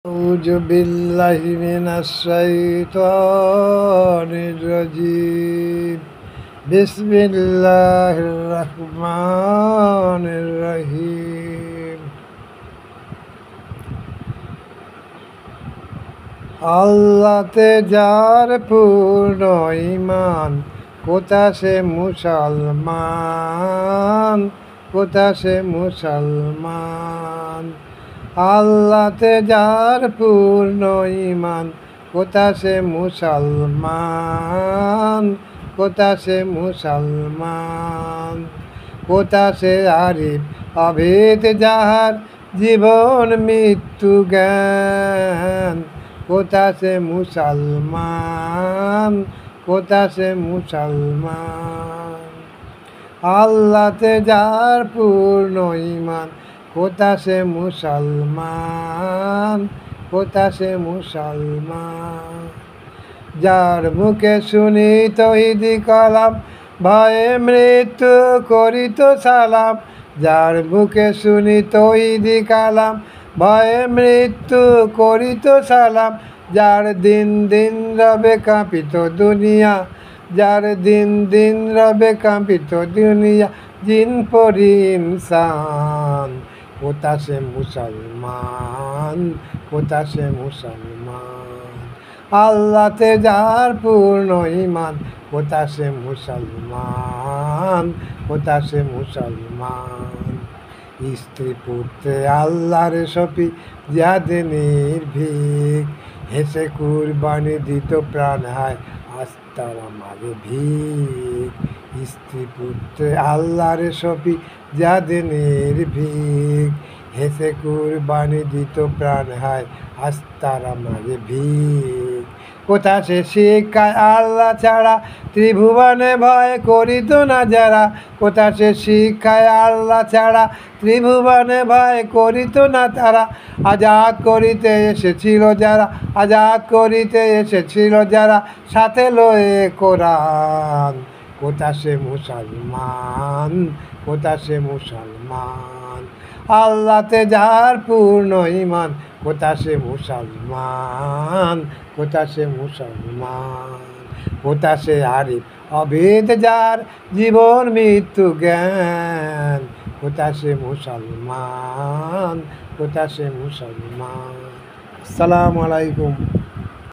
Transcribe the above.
أعوذ بالله من الشيطان الرجيم بسم الله الرحمن الرحيم আল্লাহতে যার পূর্ণ ঈমান কোথা সে মুসলমান কোথা সে মুসলমান আল্লাহতে যার পূর্ণ ঈমান কোথা সে মুসলমান কোথা সে মুসলমান কোথা সে আরিফ অভেদ যাহার জীবন মৃত্যু জ্ঞান কোথা সে মুসলমান কোথা সে মুসলমান আল্লাহতে যার পূর্ণ ঈমান কোথা সে মুসলমান কোথা সে মুসলমান যার মুখে শুনি তহিদি কালাম ভয়ে মৃত্যু করিত সালাম যার মুখে শুনি তহিদি কালাম ভয়ে মৃত্যু করিত সালাম যার দিন দিন রবে কাঁপিত দুনিয়া যার দিন দিন রবে কাঁপিত দুনিয়া জিন পরি ইনসান কোথা সে মুসলমান কোথা সে মুসলমান আল্লাহতে যার পূর্ণ ঈমান কোথা সে মুসলমান কোথা সে মুসলমান স্ত্রী পুত্রে আল্লাহর শফি যাদে নির্ভীক হেসে কুরবানি দিত প্রাণ হায় আস্তারা মারে ভিক স্ত্রী পুত্রে আল্লাহর শফি যাদে নির্ভীক হেসে কুরবানি দিত প্রাণ হায় আস্তারা মারে ভিক কোথা সে শিক্ষায় আল্লাহ ছাড়া ত্রিভুবনে ভয় করিত না যারা কোথা সে শিক্ষায় আল্লাহ ছাড়া ত্রিভুবনে ভয় করিত না তারা আজাদ করিতে এসেছিল যারা আজাদ করিতে এসেছিল যারা সাথে লয়ে কোরআন কোথা সে মুসলমান কোথা সে মুসলমান আল্লাহতে যার পূর্ণ ঈমান কোথা সে মুসলমান কোথা সে মুসলমান কোথা সে আরিফ অভেদ যার জীবন মৃত্যু জ্ঞান কোথা সে মুসলমান কোথা সে মুসলমান আসসালামু আলাইকুম।